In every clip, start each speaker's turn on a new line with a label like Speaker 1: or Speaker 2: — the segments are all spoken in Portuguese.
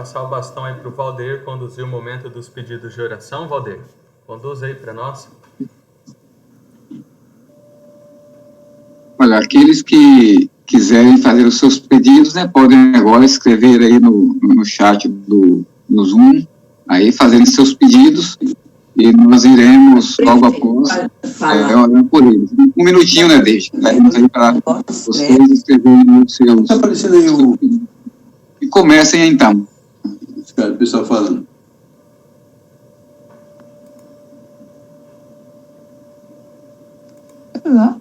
Speaker 1: passar o bastão aí para o Valdeir conduzir o momento dos pedidos de oração. Valdeir, conduz aí para nós.
Speaker 2: Olha, aqueles que quiserem fazer os seus pedidos, né, podem agora escrever aí no chat do Zoom, aí fazendo seus pedidos, e nós iremos logo após orando por eles. Um minutinho, né, David? Daremos aí para vocês escreverem os seus.
Speaker 3: Está aparecendo aí o.
Speaker 2: E comecem então.
Speaker 3: O pessoal falando.
Speaker 4: Olá.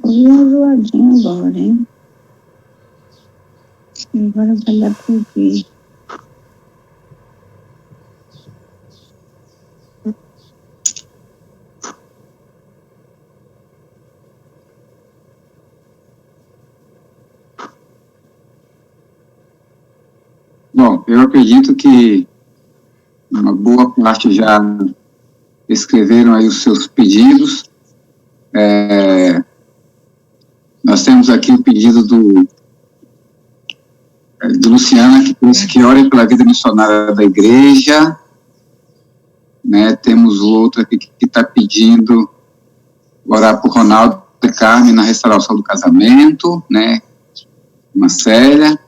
Speaker 4: Uma zoadinha agora, hein? Agora vai dar pra ver.
Speaker 2: Bom, eu acredito que uma boa parte já escreveram aí os seus pedidos. Nós temos aqui o pedido do Luciana, que disse que ore pela vida missionária da igreja, né? Temos o outro aqui que está pedindo orar por Ronaldo e Carmen na restauração do casamento, né? Uma Célia.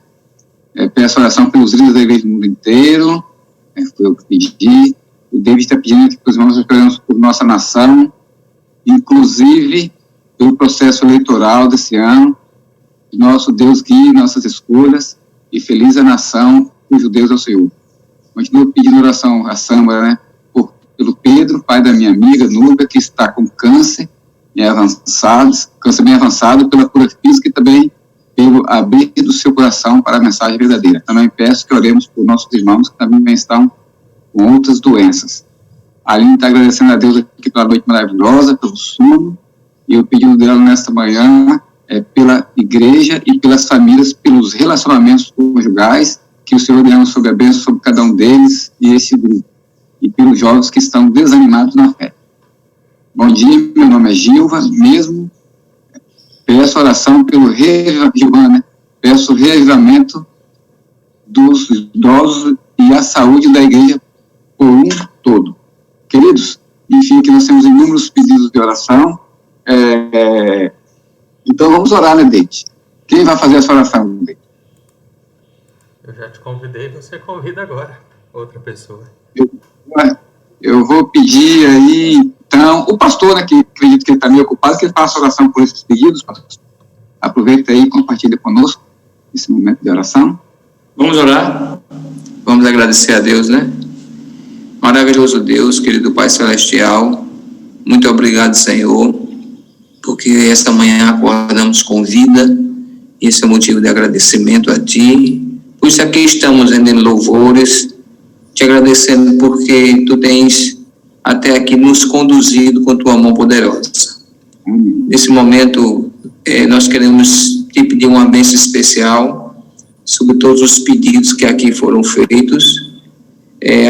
Speaker 2: Peço oração pelos líderes da igreja do mundo inteiro, foi eu que pedi. O David está pedindo que os irmãos oremos por nossa nação, inclusive pelo processo eleitoral desse ano. Nosso Deus guie nossas escolhas e feliz a nação cujo Deus é o Senhor. Continuo pedindo oração à Sâmara, né, pelo Pedro, pai da minha amiga Núbia, que está com câncer bem avançado, pela cura física e também pelo abrir do seu coração para a mensagem verdadeira. Também peço que oremos por nossos irmãos que também estão com outras doenças. A Aline está agradecendo a Deus aqui pela noite maravilhosa, pelo sono, e o pedido dela nesta manhã é pela igreja e pelas famílias, pelos relacionamentos conjugais, que o Senhor derrama sobre a bênção sobre cada um deles e esse grupo, e pelos jovens que estão desanimados na fé. Bom dia, meu nome é Gilva, mesmo. Peço oração pelo Gilvana, peço o reavivamento dos idosos e a saúde da igreja por um todo. Queridos, enfim, que nós temos inúmeros pedidos de oração, Então vamos orar, né, Deide? Quem vai fazer essa oração, Deide?
Speaker 1: Eu já te convidei, você convida agora outra pessoa.
Speaker 2: Eu vou pedir aí, então, o pastor, né, que acredito que ele está meio ocupado, que ele faça oração por esses pedidos, pastor. Aproveita aí e compartilha conosco esse momento de oração.
Speaker 5: Vamos orar? Vamos agradecer a Deus, né? Maravilhoso Deus, querido Pai Celestial, muito obrigado, Senhor, porque esta manhã acordamos com vida, e esse é o motivo de agradecimento a Ti. Por isso aqui estamos rendendo louvores, te agradecendo porque Tu tens até aqui nos conduzido com Tua mão poderosa. Nesse momento, nós queremos te pedir uma bênção especial sobre todos os pedidos que aqui foram feitos,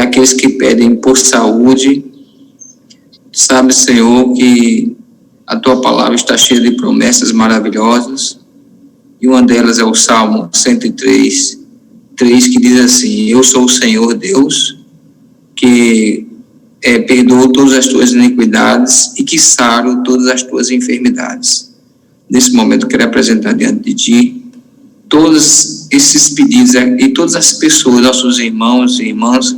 Speaker 5: aqueles que pedem por saúde. Sabe, Senhor, que a Tua palavra está cheia de promessas maravilhosas, e uma delas é o Salmo 103, 3, que diz assim: eu sou o Senhor Deus, que perdoa todas as tuas iniquidades e que saro todas as tuas enfermidades. Nesse momento, eu quero apresentar diante de Ti todos esses pedidos e todas as pessoas, nossos irmãos e irmãs,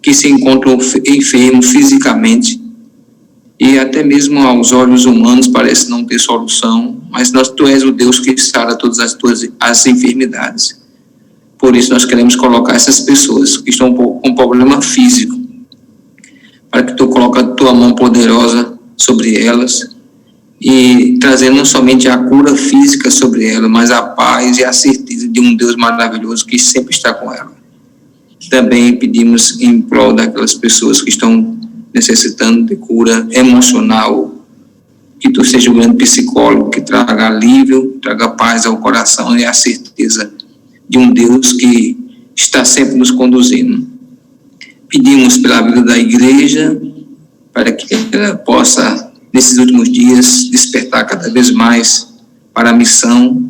Speaker 5: que se encontram enfermos fisicamente, e até mesmo aos olhos humanos parece não ter solução, mas Tu és o Deus que sara todas as enfermidades. Por isso nós queremos colocar essas pessoas que estão com problema físico, para que Tu coloque a Tua mão poderosa sobre elas, e trazendo não somente a cura física sobre ela, mas a paz e a certeza de um Deus maravilhoso que sempre está com ela. Também pedimos em prol daquelas pessoas que estão necessitando de cura emocional, que Tu seja o grande psicólogo que traga alívio, traga paz ao coração e a certeza de um Deus que está sempre nos conduzindo. Pedimos pela vida da igreja, para que ela possa, nesses últimos dias, despertar cada vez mais para a missão.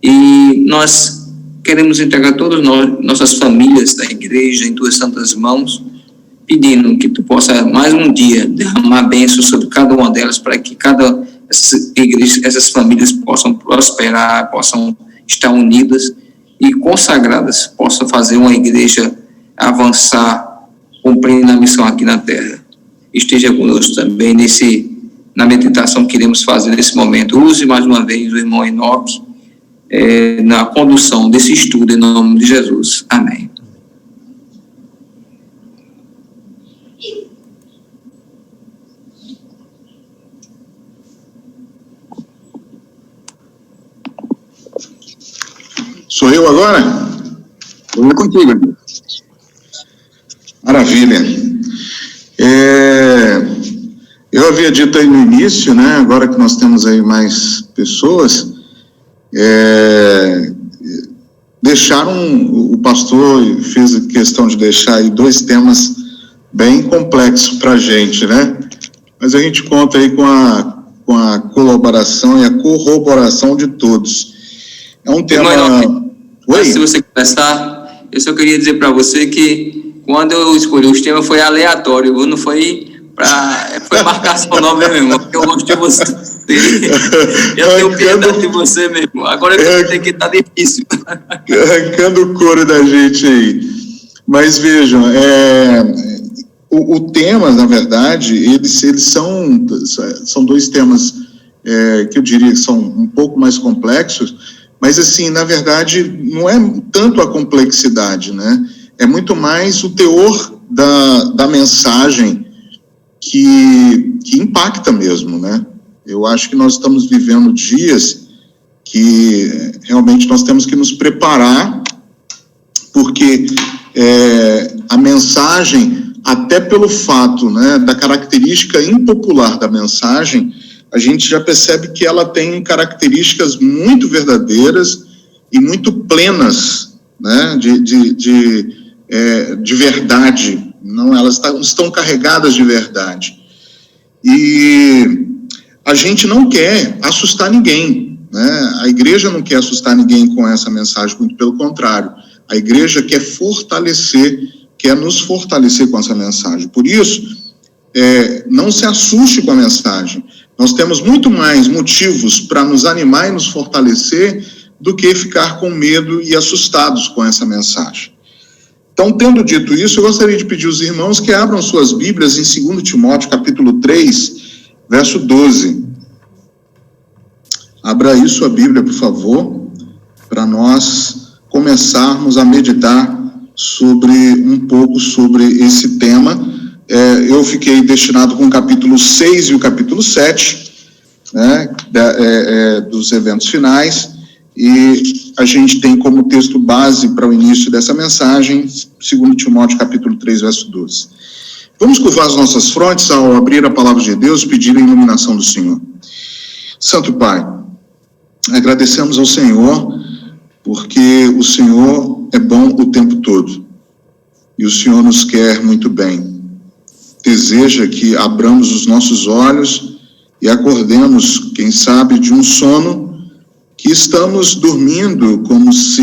Speaker 5: E nós queremos entregar todas nossas famílias da igreja em Tuas santas mãos, pedindo que Tu possa, mais um dia, derramar bênção sobre cada uma delas, para que essas famílias possam prosperar, possam estar unidas e consagradas, possam fazer uma igreja avançar, cumprindo a missão aqui na terra. Esteja conosco também na meditação que iremos fazer nesse momento. Use mais uma vez o irmão Enoque na condução desse estudo, em nome de Jesus. Amém.
Speaker 6: Sou eu agora?
Speaker 2: Vamos contigo, amigo.
Speaker 6: Maravilha. Eu havia dito aí no início, né, agora que nós temos aí mais pessoas, o pastor fez questão de deixar aí 2 temas bem complexos para a gente, né? Mas a gente conta aí com a colaboração e a corroboração de todos. É um tema...
Speaker 5: Oi? Se você começar, eu só queria dizer para você que quando eu escolhi os temas foi aleatório, não foi foi marcar seu nome mesmo, porque eu gosto de você. Eu tenho piedade de você mesmo. Agora eu tenho que estar difícil.
Speaker 6: Arrancando o couro da gente aí. Mas vejam, o tema, na verdade, eles são 2 temas que eu diria que são um pouco mais complexos, mas assim, na verdade, não é tanto a complexidade, né? É muito mais o teor da mensagem que impacta mesmo, né? Eu acho que nós estamos vivendo dias que realmente nós temos que nos preparar, porque a mensagem, até pelo fato, né, da característica impopular da mensagem, a gente já percebe que ela tem características muito verdadeiras e muito plenas, né, de verdade. Não, elas estão carregadas de verdade. E a gente não quer assustar ninguém, né? A igreja não quer assustar ninguém com essa mensagem, muito pelo contrário. A igreja quer nos fortalecer com essa mensagem. Por isso, não se assuste com a mensagem. Nós temos muito mais motivos para nos animar e nos fortalecer do que ficar com medo e assustados com essa mensagem. Então, tendo dito isso, eu gostaria de pedir aos irmãos que abram suas Bíblias em 2 Timóteo, capítulo 3, verso 12. Abra aí sua Bíblia, por favor, para nós começarmos a meditar um pouco sobre esse tema. Eu fiquei destinado com o capítulo 6 e o capítulo 7, né, dos eventos finais, e a gente tem como texto base para o início dessa mensagem, 2 Timóteo capítulo 3, verso 12. Vamos curvar as nossas frontes ao abrir a palavra de Deus, pedir a iluminação do Senhor. Santo Pai, agradecemos ao Senhor, porque o Senhor é bom o tempo todo, e o Senhor nos quer muito bem. Deseja que abramos os nossos olhos e acordemos, quem sabe, de um sono que estamos dormindo como se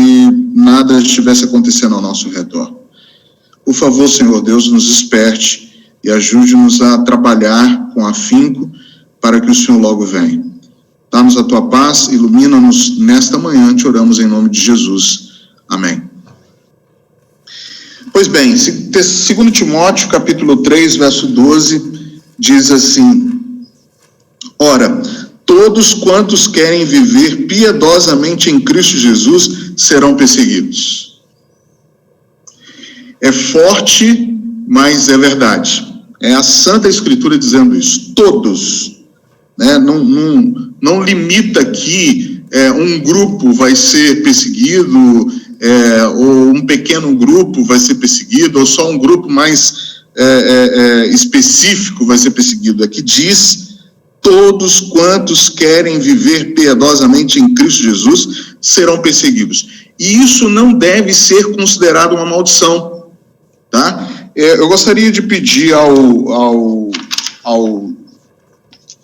Speaker 6: nada estivesse acontecendo ao nosso redor. Por favor, Senhor Deus, nos desperte e ajude-nos a trabalhar com afinco para que o Senhor logo venha. Dá-nos a tua paz, ilumina-nos nesta manhã, te oramos em nome de Jesus. Amém. Pois bem, 2 Timóteo, capítulo 3, verso 12, diz assim: Ora, todos quantos querem viver piedosamente em Cristo Jesus serão perseguidos. É forte, mas é verdade. É a Santa Escritura dizendo isso. Todos, né? Não limita aqui, um grupo vai ser perseguido, ou um pequeno grupo vai ser perseguido, ou só um grupo mais específico vai ser perseguido. Aqui diz: todos quantos querem viver piedosamente em Cristo Jesus serão perseguidos. E isso não deve ser considerado uma maldição, tá? Eu gostaria de pedir ao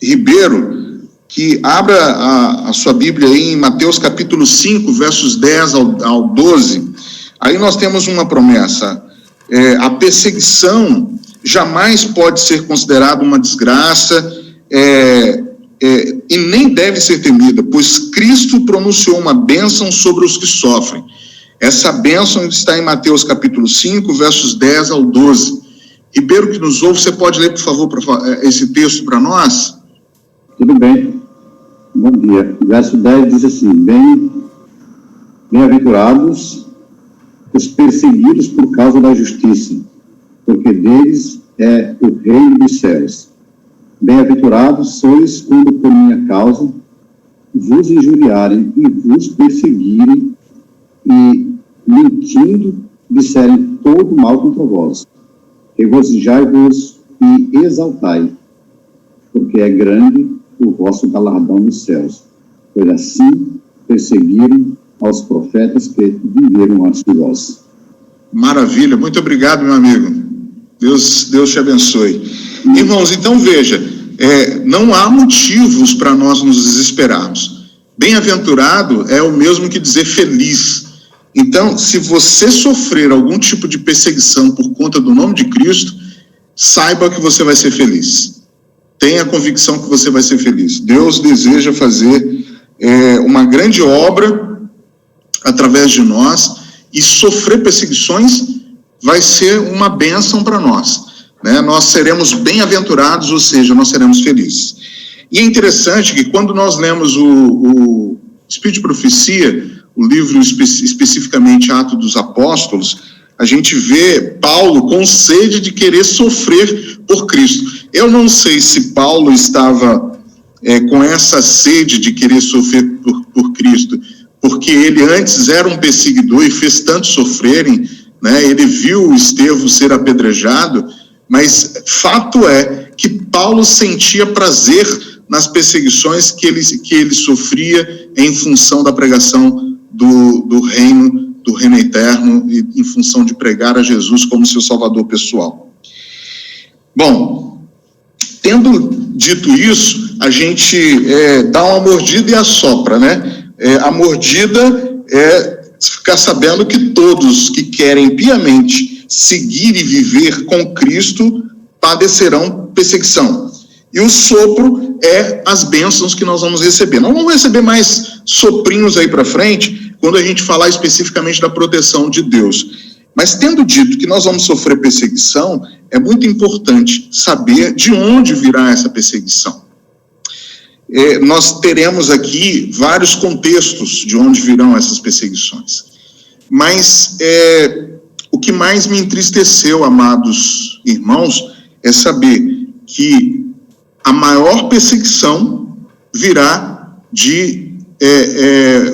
Speaker 6: Ribeiro que abra a sua Bíblia aí em Mateus capítulo 5, versos 10 ao 12. Aí nós temos uma promessa. A perseguição jamais pode ser considerada uma desgraça, e nem deve ser temida, pois Cristo pronunciou uma bênção sobre os que sofrem. Essa bênção está em Mateus capítulo 5, versos 10 ao 12. Ribeiro, que nos ouve, você pode ler, por favor, esse texto para nós?
Speaker 3: Tudo bem. Bom dia. Verso 10 diz assim: Bem-aventurados os perseguidos por causa da justiça, porque deles é o reino dos céus. Bem-aventurados sois quando por minha causa vos injuriarem e vos perseguirem e, mentindo, disserem todo mal contra vós. Regozijai-vos e exaltai, porque é grande o vosso galardão nos céus, pois assim perseguiram aos profetas que viveram antes de vós.
Speaker 6: Maravilha, muito obrigado, meu amigo. Deus te abençoe. Irmãos, então veja, não há motivos para nós nos desesperarmos. Bem-aventurado é o mesmo que dizer feliz. Então, se você sofrer algum tipo de perseguição por conta do nome de Cristo, saiba que você vai ser feliz. Tenha a convicção que você vai ser feliz. Deus deseja fazer uma grande obra através de nós, e sofrer perseguições vai ser uma bênção para nós, né? Nós seremos bem-aventurados, ou seja, nós seremos felizes. E é interessante que quando nós lemos o Espírito de Profecia, o livro especificamente Atos dos Apóstolos, a gente vê Paulo com sede de querer sofrer por Cristo. Eu não sei se Paulo estava com essa sede de querer sofrer por Cristo, porque ele antes era um perseguidor e fez tanto sofrerem, né? Ele viu Estevão ser apedrejado, mas fato é que Paulo sentia prazer nas perseguições que ele sofria em função da pregação do reino eterno e em função de pregar a Jesus como seu salvador pessoal. Bom, tendo dito isso, a gente dá uma mordida e assopra, né? A mordida é ficar sabendo que todos que querem piamente seguir e viver com Cristo padecerão perseguição. E o sopro é as bênçãos que nós vamos receber. Nós vamos receber mais soprinhos aí para frente, quando a gente falar especificamente da proteção de Deus. Mas tendo dito que nós vamos sofrer perseguição, é muito importante saber de onde virá essa perseguição. Nós teremos aqui vários contextos de onde virão essas perseguições. Mas o que mais me entristeceu, amados irmãos, é saber que a maior perseguição virá de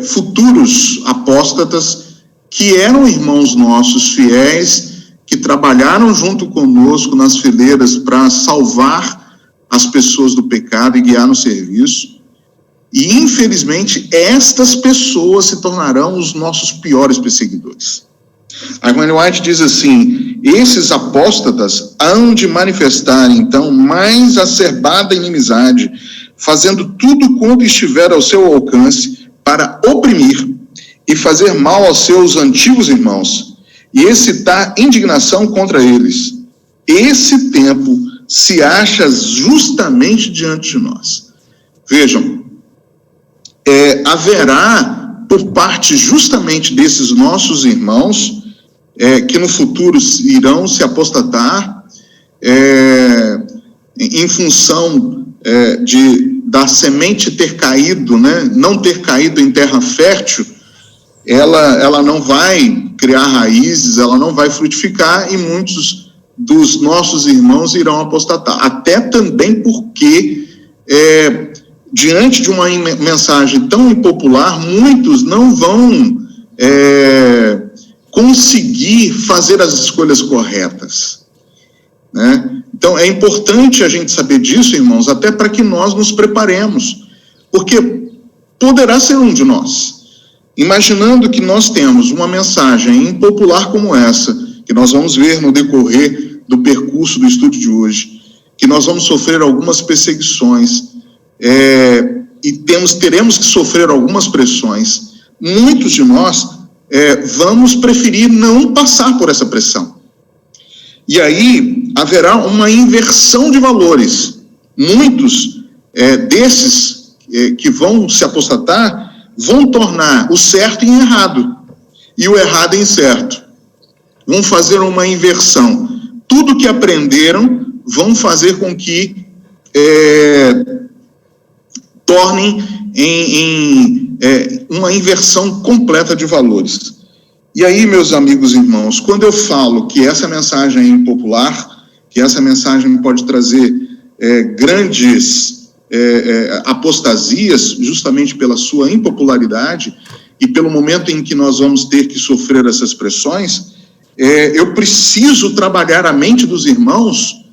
Speaker 6: futuros apóstatas que eram irmãos nossos fiéis, que trabalharam junto conosco nas fileiras para salvar as pessoas do pecado e guiar no serviço. E, infelizmente, estas pessoas se tornarão os nossos piores perseguidores. A Ellen White diz assim: esses apóstatas hão de manifestar, então, mais acerbada inimizade, fazendo tudo quanto estiver ao seu alcance para oprimir e fazer mal aos seus antigos irmãos, e excitar indignação contra eles. Esse tempo se acha justamente diante de nós. Vejam, haverá por parte justamente desses nossos irmãos, que no futuro irão se apostatar, em função da semente ter caído, né, não ter caído em terra fértil, ela não vai criar raízes, ela não vai frutificar, e muitos dos nossos irmãos irão apostatar. Até também porque, diante de uma mensagem tão impopular, muitos não vão conseguir fazer as escolhas corretas, né? Então, é importante a gente saber disso, irmãos, até para que nós nos preparemos, porque poderá ser um de nós. Imaginando que nós temos uma mensagem impopular como essa, que nós vamos ver no decorrer do percurso do estudo de hoje, que nós vamos sofrer algumas perseguições, e teremos que sofrer algumas pressões, muitos de nós vamos preferir não passar por essa pressão. E aí haverá uma inversão de valores. Muitos desses que vão se apostatar vão tornar o certo em errado e o errado em certo. Vão fazer uma inversão. Tudo que aprenderam vão fazer com que tornem em uma inversão completa de valores. E aí, meus amigos e irmãos, quando eu falo que essa mensagem é impopular, que essa mensagem pode trazer grandes apostasias, justamente pela sua impopularidade e pelo momento em que nós vamos ter que sofrer essas pressões, eu preciso trabalhar a mente dos irmãos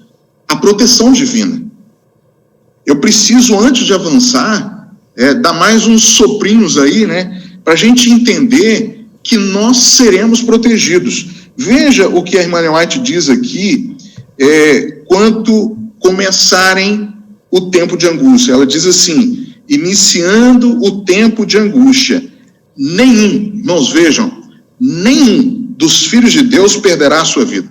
Speaker 6: a proteção divina. Eu preciso, antes de avançar, dar mais uns soprinhos aí, né, para a gente entender que nós seremos protegidos. Veja o que a irmã White diz aqui, quanto começarem o tempo de angústia. Ela diz assim: iniciando o tempo de angústia, irmãos, vejam, nenhum dos filhos de Deus perderá a sua vida.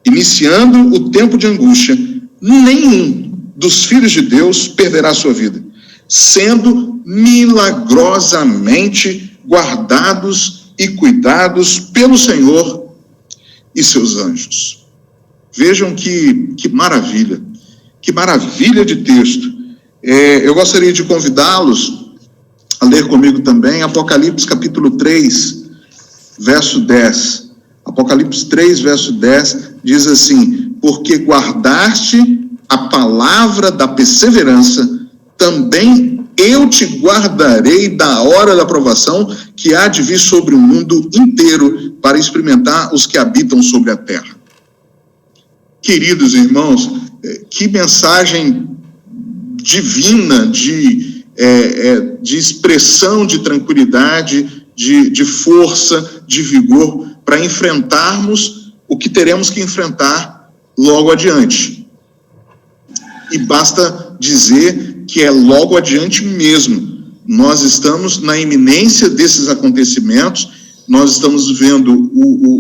Speaker 6: Iniciando o tempo de angústia, nenhum dos filhos de Deus perderá a sua vida, sendo milagrosamente guardados e cuidados pelo Senhor e seus anjos. Vejam que maravilha de texto. Eu gostaria de convidá-los a ler comigo também Apocalipse capítulo 3, verso 10. Apocalipse 3, verso 10, diz assim: porque guardaste a palavra da perseverança, também eu te guardarei da hora da provação que há de vir sobre o mundo inteiro para experimentar os que habitam sobre a terra. Queridos irmãos, que mensagem divina de expressão de tranquilidade, de força, de vigor, para enfrentarmos o que teremos que enfrentar logo adiante. E basta dizer que é logo adiante mesmo. Nós estamos na iminência desses acontecimentos, nós estamos vendo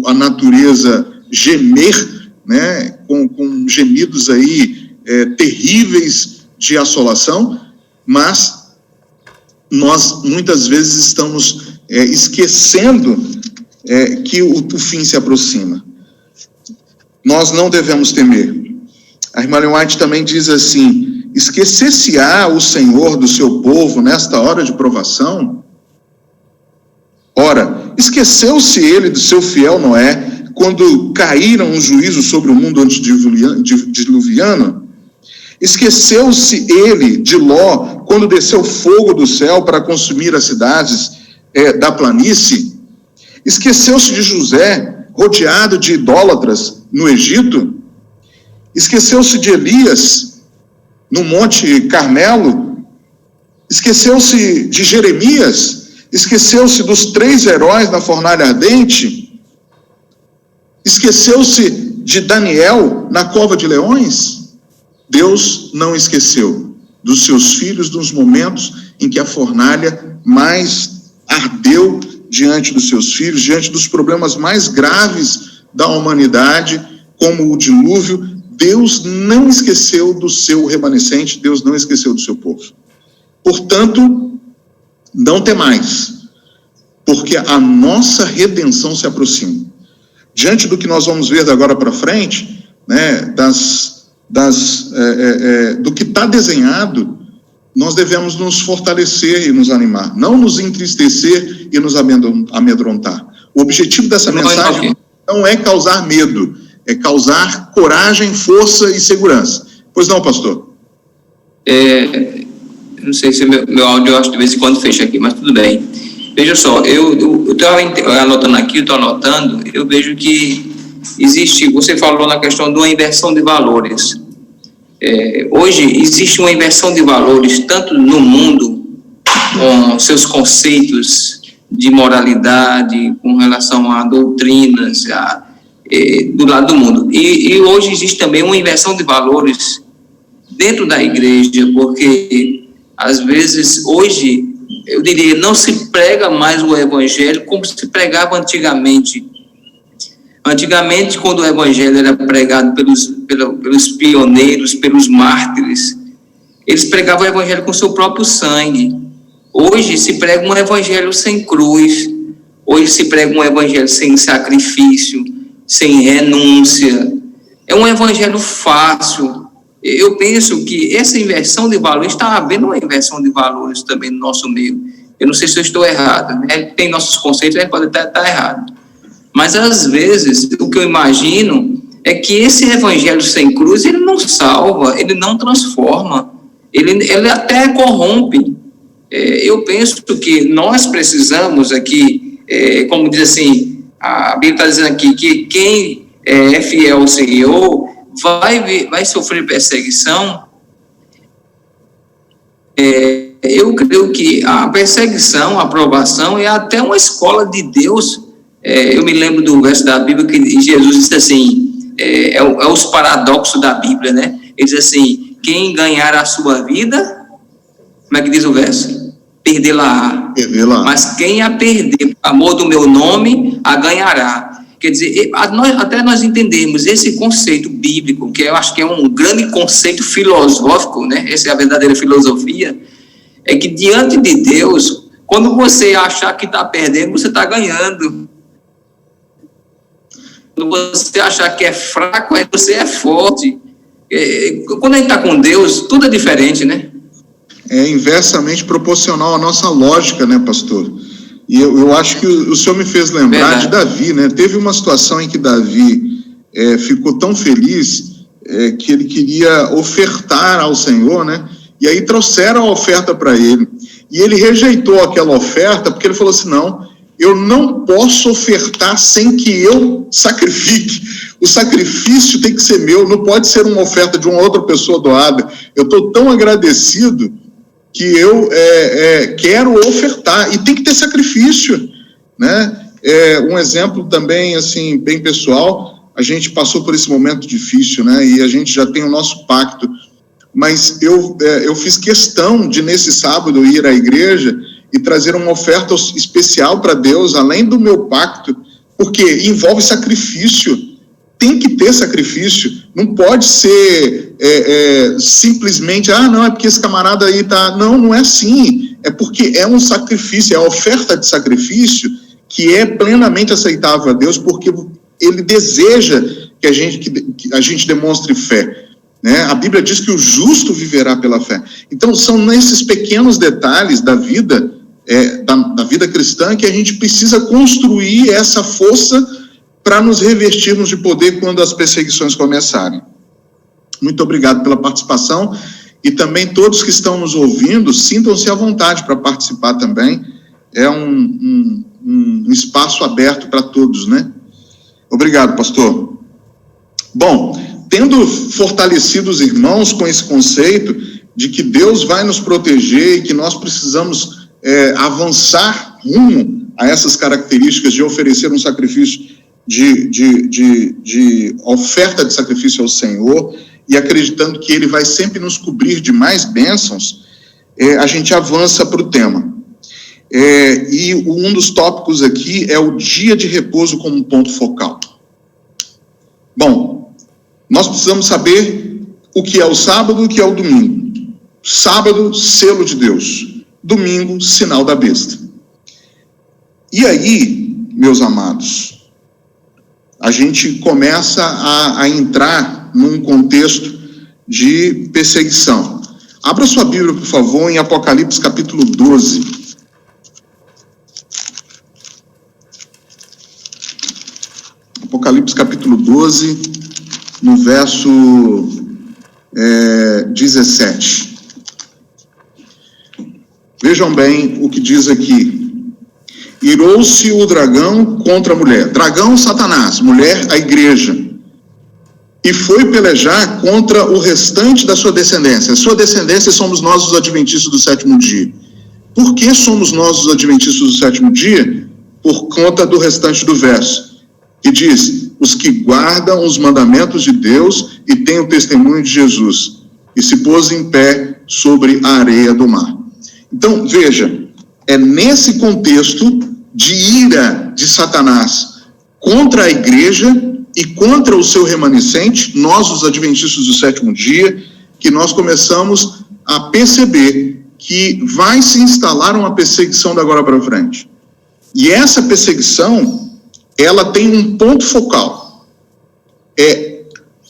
Speaker 6: a natureza gemer, né, com gemidos aí terríveis de assolação, mas nós muitas vezes estamos esquecendo que o fim se aproxima. Nós não devemos temer. A irmã Ellen White também diz assim: esquecer-se-á o Senhor do seu povo nesta hora de provação? Ora, esqueceu-se ele do seu fiel Noé quando caíram os juízos sobre o mundo antediluviano? Esqueceu-se ele de Ló quando desceu fogo do céu para consumir as cidades da planície? Esqueceu-se de José, rodeado de idólatras no Egito? Esqueceu-se de Elias no Monte Carmelo? Esqueceu-se de Jeremias? Esqueceu-se dos 3 heróis na fornalha ardente? Esqueceu-se de Daniel na cova de leões? Deus não esqueceu dos seus filhos nos momentos em que a fornalha mais ardeu diante dos seus filhos, diante dos problemas mais graves da humanidade, como o dilúvio. Deus não esqueceu do seu remanescente, Deus não esqueceu do seu povo. Portanto, não temais, porque a nossa redenção se aproxima. Diante do que nós vamos ver da agora para frente, né, do que está desenhado, nós devemos nos fortalecer e nos animar, não nos entristecer e nos amedrontar. O objetivo dessa mensagem não é causar medo, é causar coragem, força e segurança. Pois não, pastor?
Speaker 5: Não sei se meu áudio, eu acho, de vez em quando fecha aqui, mas tudo bem. Veja só, eu estou anotando aqui, eu vejo que existe, você falou na questão de uma inversão de valores. Hoje existe uma inversão de valores, tanto no mundo, com seus conceitos de moralidade, com relação a doutrinas, do lado do mundo. E hoje existe também uma inversão de valores dentro da igreja, porque, às vezes, hoje, eu diria, não se prega mais o evangelho como se pregava antigamente. Antigamente, quando o evangelho era pregado pelos pioneiros, pelos mártires, eles pregavam o evangelho com seu próprio sangue. Hoje se prega um evangelho sem cruz, hoje se prega um evangelho sem sacrifício, sem renúncia. É um evangelho fácil. Eu penso que essa inversão de valores, está havendo uma inversão de valores também no nosso meio. Eu não sei se eu estou errado, né? Tem nossos conceitos, a gente pode até estar errado. Mas, às vezes, o que eu imagino é que esse evangelho sem cruz, ele não salva, ele não transforma, ele até corrompe. Eu penso que nós precisamos aqui, como diz assim, a Bíblia está dizendo aqui, que quem é fiel ao Senhor vai sofrer perseguição. Eu creio que a perseguição, a aprovação é até uma escola de Deus. Eu me lembro do verso da Bíblia que Jesus disse assim, os paradoxos da Bíblia, né? Ele diz assim: quem ganhar a sua vida, como é que diz o verso? Perdê-la. Mas quem a perder por amor do meu nome, a ganhará. Quer dizer, até nós entendemos esse conceito bíblico, que eu acho que é um grande conceito filosófico, né? Essa é a verdadeira filosofia, é que diante de Deus, quando você achar que está perdendo, você está ganhando. Quando você achar que é fraco, você é forte. Quando a gente está com Deus, tudo é diferente, né?
Speaker 6: É inversamente proporcional à nossa lógica, né, pastor? E eu acho que o senhor me fez lembrar de Davi, né? Teve uma situação em que Davi ficou tão feliz que ele queria ofertar ao Senhor, né? E aí trouxeram a oferta para ele. E ele rejeitou aquela oferta porque ele falou assim: não, eu não posso ofertar sem que eu sacrifique. O sacrifício tem que ser meu, não pode ser uma oferta de uma outra pessoa doada. Eu estou tão agradecido que eu quero ofertar, e tem que ter sacrifício, né? Um exemplo também, assim, bem pessoal, a gente passou por esse momento difícil, né? E a gente já tem o nosso pacto, mas eu fiz questão de, nesse sábado, ir à igreja e trazer uma oferta especial para Deus, além do meu pacto, porque envolve sacrifício. tem que ter sacrifício, não pode ser simplesmente, não, é porque esse camarada aí tá... Não é assim, é porque é um sacrifício, é a oferta de sacrifício que é plenamente aceitável a Deus, porque ele deseja que a gente demonstre fé, né? A Bíblia diz que o justo viverá pela fé. Então, são nesses pequenos detalhes da vida, da vida cristã, que a gente precisa construir essa força para nos revestirmos de poder quando as perseguições começarem. Muito obrigado pela participação, e também todos que estão nos ouvindo, sintam-se à vontade para participar também. É um espaço aberto para todos, né? Obrigado, pastor. Bom, tendo fortalecido os irmãos com esse conceito de que Deus vai nos proteger e que nós precisamos avançar rumo a essas características de oferecer um sacrifício de oferta de sacrifício ao Senhor, e acreditando que Ele vai sempre nos cobrir de mais bênçãos, a gente avança para o tema. E um dos tópicos aqui é o dia de repouso como ponto focal. Bom, nós precisamos saber o que é o sábado e o que é o domingo. Sábado, selo de Deus. Domingo, sinal da besta. E aí, meus amados, a gente começa a entrar num contexto de perseguição. Abra sua Bíblia, por favor, em Apocalipse capítulo 12. Apocalipse capítulo 12, no verso 17. Vejam bem o que diz aqui. Irou-se o dragão contra a mulher. Dragão, Satanás. Mulher, a igreja. E foi pelejar contra o restante da sua descendência. A sua descendência somos nós, os adventistas do sétimo dia. Por que somos nós, os adventistas do sétimo dia? Por conta do restante do verso, que diz: os que guardam os mandamentos de Deus e têm o testemunho de Jesus, e se pôs em pé sobre a areia do mar. Então, veja, é nesse contexto de ira de Satanás contra a igreja e contra o seu remanescente, nós, os adventistas do sétimo dia, que nós começamos a perceber que vai se instalar uma perseguição da agora para frente. E essa perseguição, ela tem um ponto focal. É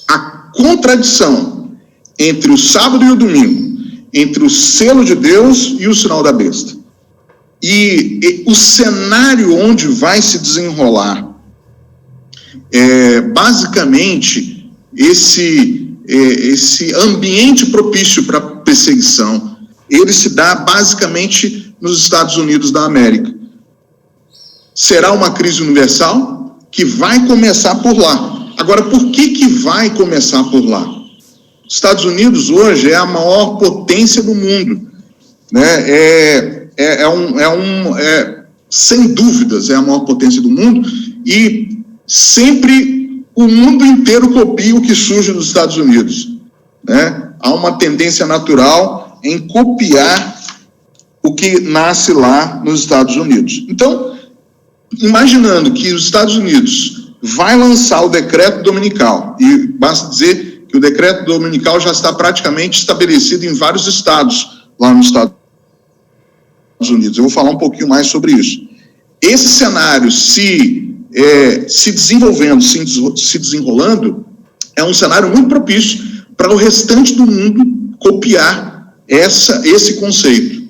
Speaker 6: a contradição entre o sábado e o domingo, entre o selo de Deus e o sinal da besta. E o cenário onde vai se desenrolar, basicamente, esse ambiente propício para perseguição, ele se dá basicamente nos Estados Unidos da América. Será uma crise universal que vai começar por lá. Agora, por que vai começar por lá? Os Estados Unidos hoje é a maior potência do mundo, né? Sem dúvidas, é a maior potência do mundo, e sempre o mundo inteiro copia o que surge nos Estados Unidos, né? Há uma tendência natural em copiar o que nasce lá nos Estados Unidos. Então, imaginando que os Estados Unidos vai lançar o decreto dominical, e basta dizer que o decreto dominical já está praticamente estabelecido em vários estados lá nos Estados Unidos. Eu vou falar um pouquinho mais sobre isso. Esse cenário se desenvolvendo, se desenrolando, é um cenário muito propício para o restante do mundo copiar esse conceito.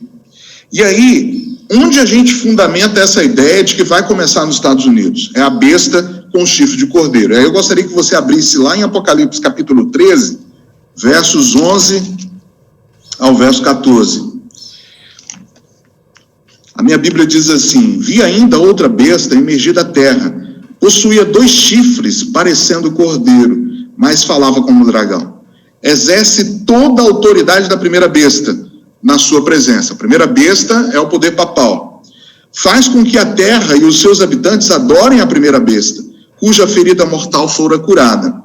Speaker 6: E aí, onde a gente fundamenta essa ideia de que vai começar nos Estados Unidos? É a besta com chifre de cordeiro. Aí eu gostaria que você abrisse lá em Apocalipse capítulo 13, versos 11 ao verso 14. A minha Bíblia diz assim: vi ainda outra besta emergir da terra, possuía 2 chifres, parecendo cordeiro, mas falava como dragão. Exerce toda a autoridade da primeira besta na sua presença. A primeira besta é o poder papal. Faz com que a terra e os seus habitantes adorem a primeira besta, cuja ferida mortal fora curada.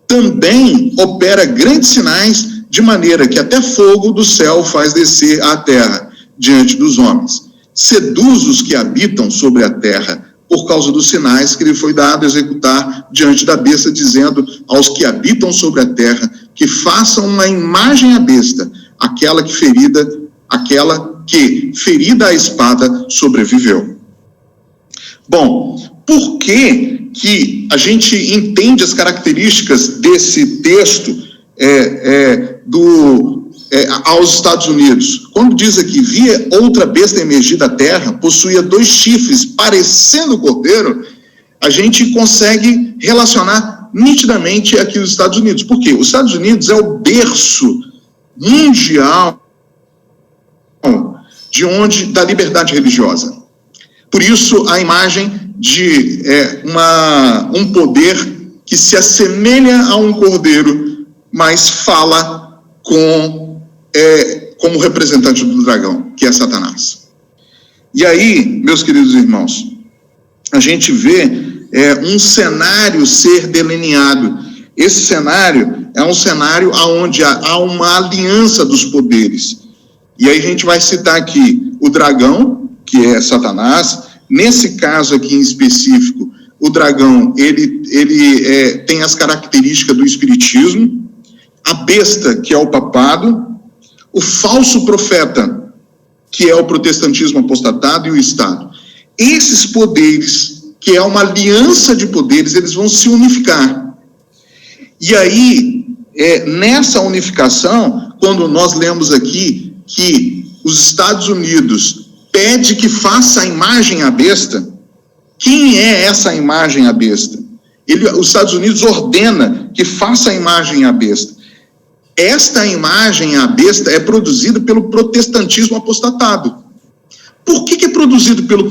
Speaker 6: Também opera grandes sinais, de maneira que até fogo do céu faz descer à terra diante dos homens. Seduz os que habitam sobre a terra, por causa dos sinais que lhe foi dado executar diante da besta, dizendo aos que habitam sobre a terra que façam uma imagem à besta, aquela que ferida a espada sobreviveu. Bom, por que a gente entende as características desse texto aos Estados Unidos? Quando diz aqui, via outra besta emergir da terra, possuía 2 chifres, parecendo cordeiro, a gente consegue relacionar nitidamente aqui os Estados Unidos. Por quê? Os Estados Unidos é o berço mundial da liberdade religiosa. Por isso, a imagem de um poder que se assemelha a um cordeiro, mas fala como representante do dragão, que é Satanás. E aí, meus queridos irmãos, a gente vê um cenário ser delineado. Esse cenário é um cenário onde há uma aliança dos poderes. E aí a gente vai citar aqui o dragão, que é Satanás. Nesse caso aqui em específico, o dragão, ele tem as características do espiritismo, a besta, que é o papado, o falso profeta, que é o protestantismo apostatado, e o Estado. Esses poderes, que é uma aliança de poderes, eles vão se unificar. E aí, nessa unificação, quando nós lemos aqui que os Estados Unidos pede que faça a imagem à besta, quem é essa imagem à besta? Os Estados Unidos ordena que faça a imagem à besta. Esta imagem à besta é produzida pelo protestantismo apostatado. Por que é produzido pelo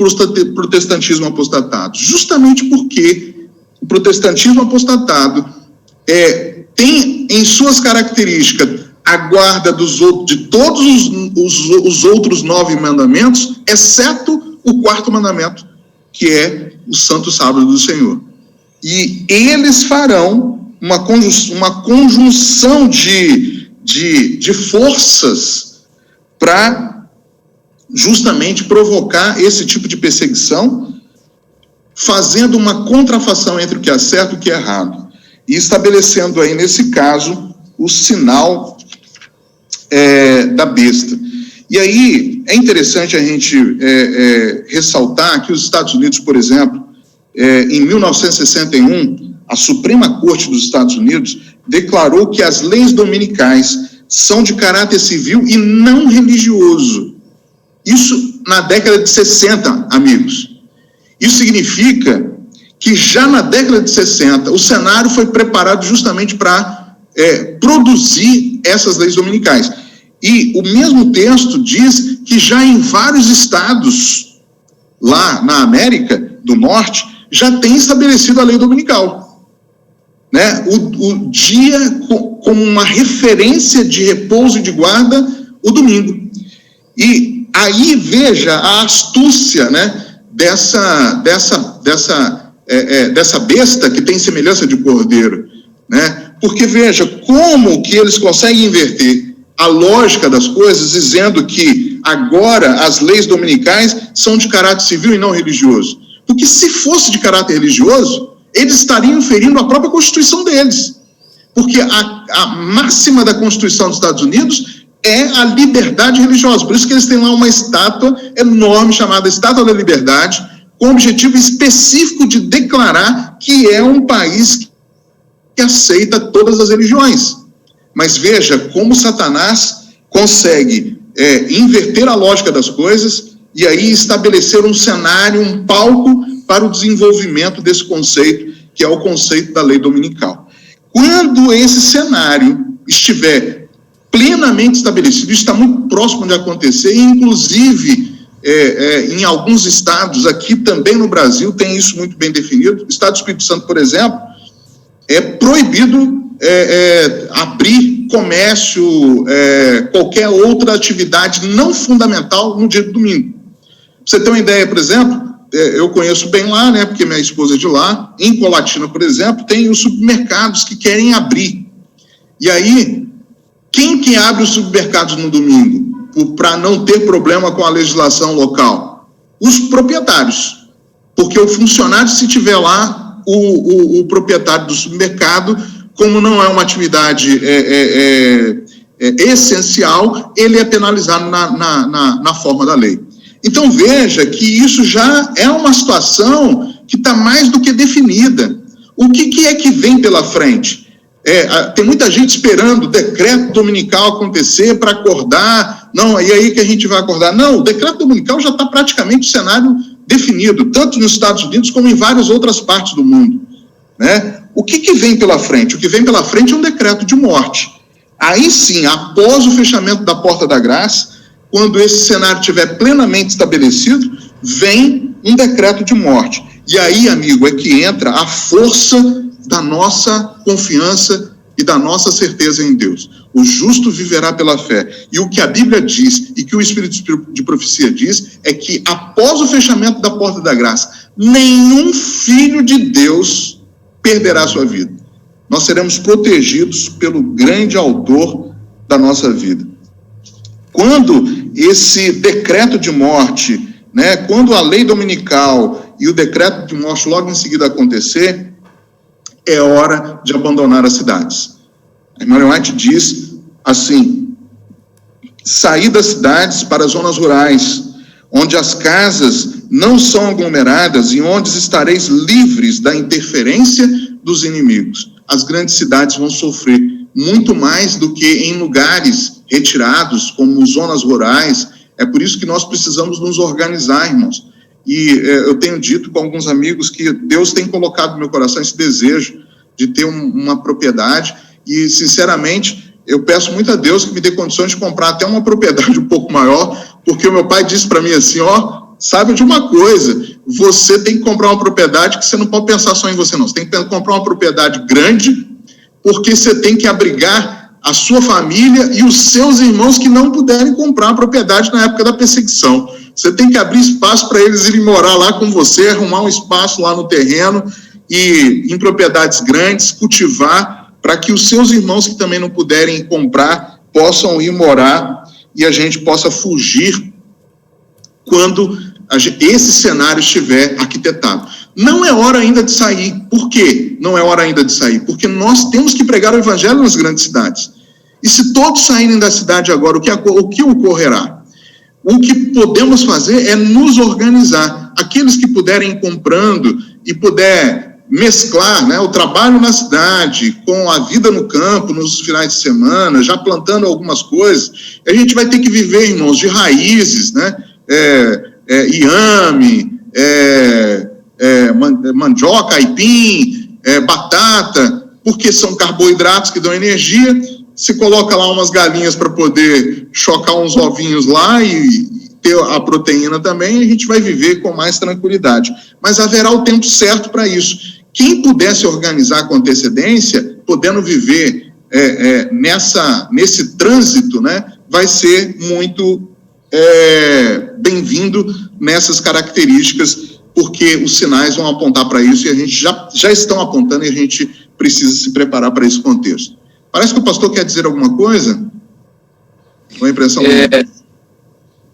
Speaker 6: protestantismo apostatado? Justamente porque o protestantismo apostatado tem em suas características a guarda de todos os outros 9 mandamentos, exceto o 4º mandamento, que é o Santo Sábado do Senhor. E eles farão uma conjunção de forças para justamente provocar esse tipo de perseguição, fazendo uma contrafação entre o que é certo e o que é errado, e estabelecendo aí, nesse caso, o sinal da besta. E aí, é interessante a gente ressaltar que os Estados Unidos, por exemplo, em 1961, a Suprema Corte dos Estados Unidos declarou que as leis dominicais são de caráter civil e não religioso. Isso na década de 60, amigos. Isso significa que já na década de 60, o cenário foi preparado justamente para produzir essas leis dominicais. E o mesmo texto diz que já em vários estados, lá na América do Norte, já tem estabelecido a lei dominical. Né? O dia como uma referência de repouso e de guarda, o domingo. E aí veja a astúcia, né, dessa besta que tem semelhança de cordeiro, né? Porque veja como que eles conseguem inverter a lógica das coisas, dizendo que agora as leis dominicais são de caráter civil e não religioso. Porque se fosse de caráter religioso, eles estariam ferindo a própria Constituição deles. Porque a máxima da Constituição dos Estados Unidos é a liberdade religiosa. Por isso que eles têm lá uma estátua enorme chamada Estátua da Liberdade, com o objetivo específico de declarar que é um país que aceita todas as religiões. Mas veja como Satanás consegue inverter a lógica das coisas e aí estabelecer um cenário, um palco para o desenvolvimento desse conceito, que é o conceito da lei dominical. Quando esse cenário estiver plenamente estabelecido, isso está muito próximo de acontecer, e inclusive em alguns estados, aqui também no Brasil, tem isso muito bem definido. O Estado do Espírito Santo, por exemplo, é proibido abrir comércio, qualquer outra atividade não fundamental no dia do domingo. Pra você ter uma ideia, por exemplo, eu conheço bem lá, né, porque minha esposa é de lá, em Colatina, por exemplo, tem os supermercados que querem abrir. E aí, quem que abre os supermercados no domingo para não ter problema com a legislação local? Os proprietários. Porque o funcionário, se tiver lá, o proprietário do supermercado, como não é uma atividade essencial, ele é penalizado na forma da lei. Então, veja que isso já é uma situação que está mais do que definida. O que é que vem pela frente? Tem muita gente esperando o decreto dominical acontecer para acordar. Não, e aí que a gente vai acordar? Não, o decreto dominical já está praticamente o cenário definido, tanto nos Estados Unidos como em várias outras partes do mundo, né? O que vem pela frente? O que vem pela frente é um decreto de morte. Aí sim, após o fechamento da porta da graça, quando esse cenário estiver plenamente estabelecido, vem um decreto de morte. E aí, amigo, é que entra a força da nossa confiança e da nossa certeza em Deus. O justo viverá pela fé. E o que a Bíblia diz, e que o Espírito de profecia diz, é que após o fechamento da porta da graça, nenhum filho de Deus perderá a sua vida. Nós seremos protegidos pelo grande autor da nossa vida. Quando esse decreto de morte, né, quando a lei dominical e o decreto de morte logo em seguida acontecer, é hora de abandonar as cidades. A irmã White diz assim: sair das cidades para as zonas rurais, onde as casas não são aglomeradas e onde estareis livres da interferência dos inimigos. As grandes cidades vão sofrer muito mais do que em lugares retirados, como zonas rurais. É por isso que nós precisamos nos organizar, irmãos. E eu tenho dito com alguns amigos que Deus tem colocado no meu coração esse desejo de ter uma propriedade, e, sinceramente, eu peço muito a Deus que me dê condições de comprar até uma propriedade um pouco maior, porque o meu pai disse para mim assim, sabe de uma coisa, você tem que comprar uma propriedade que você não pode pensar só em você, não. Você tem que comprar uma propriedade grande, porque você tem que abrigar a sua família e os seus irmãos que não puderem comprar a propriedade na época da perseguição. Você tem que abrir espaço para eles irem morar lá com você, arrumar um espaço lá no terreno e em propriedades grandes, cultivar, para que os seus irmãos que também não puderem comprar possam ir morar e a gente possa fugir quando esse cenário estiver arquitetado. Não é hora ainda de sair. Por quê? Não é hora ainda de sair. Porque nós temos que pregar o evangelho nas grandes cidades. E se todos saírem da cidade agora, o que ocorrerá? O que podemos fazer é nos organizar. Aqueles que puderem ir comprando e puder mesclar, né, o trabalho na cidade com a vida no campo, nos finais de semana, já plantando algumas coisas, a gente vai ter que viver, irmãos, de raízes, né? Inhame, mandioca, aipim, batata, porque são carboidratos que dão energia. Se coloca lá umas galinhas para poder chocar uns ovinhos lá e ter a proteína também, a gente vai viver com mais tranquilidade. Mas haverá o tempo certo para isso. Quem puder se organizar com antecedência, podendo viver nesse trânsito, né, vai ser muito bem-vindo nessas características, porque os sinais vão apontar para isso e a gente já estão apontando e a gente precisa se preparar para esse contexto. Parece que o pastor quer dizer alguma coisa? Uma impressão?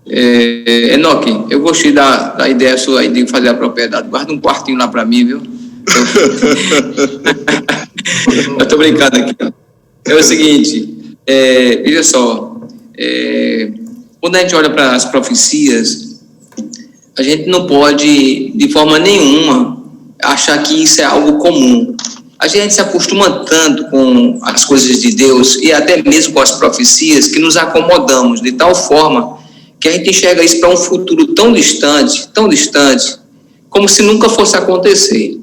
Speaker 5: Enoque, eu gostei da ideia sua aí de fazer a propriedade. Guarda um quartinho lá para mim, viu? Eu tô brincando aqui. É o seguinte, veja só, quando a gente olha para as profecias, a gente não pode, de forma nenhuma, achar que isso é algo comum. A gente se acostuma tanto com as coisas de Deus e até mesmo com as profecias que nos acomodamos de tal forma que a gente enxerga isso para um futuro tão distante, como se nunca fosse acontecer.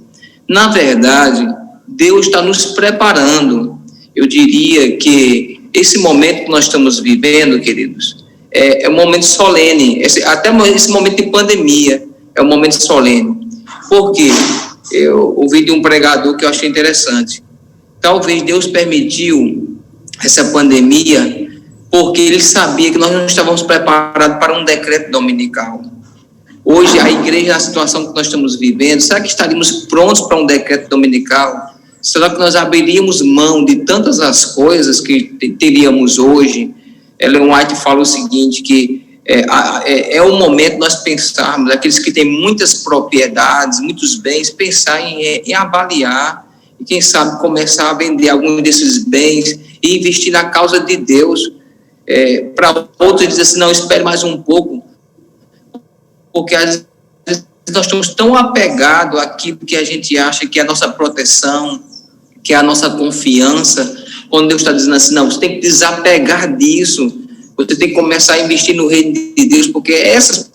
Speaker 5: Na verdade, Deus está nos preparando. Eu diria que esse momento que nós estamos vivendo, queridos, é um momento solene, até esse momento de pandemia é um momento solene. Por quê? Eu ouvi de um pregador que eu achei interessante. Talvez Deus permitiu essa pandemia porque ele sabia que nós não estávamos preparados para um decreto dominical. Hoje, a igreja, na situação que nós estamos vivendo, será que estaríamos prontos para um decreto dominical? Será que nós abriríamos mão de tantas as coisas que teríamos hoje? Ellen White fala o seguinte, que é o momento de nós pensarmos, aqueles que têm muitas propriedades, muitos bens, pensar em avaliar e, quem sabe, começar a vender alguns desses bens e investir na causa de Deus. Para outros, dizer assim, não, espere mais um pouco, porque às vezes nós estamos tão apegados àquilo que a gente acha que é a nossa proteção, que é a nossa confiança, quando Deus está dizendo assim, não, você tem que desapegar disso, você tem que começar a investir no reino de Deus, porque essas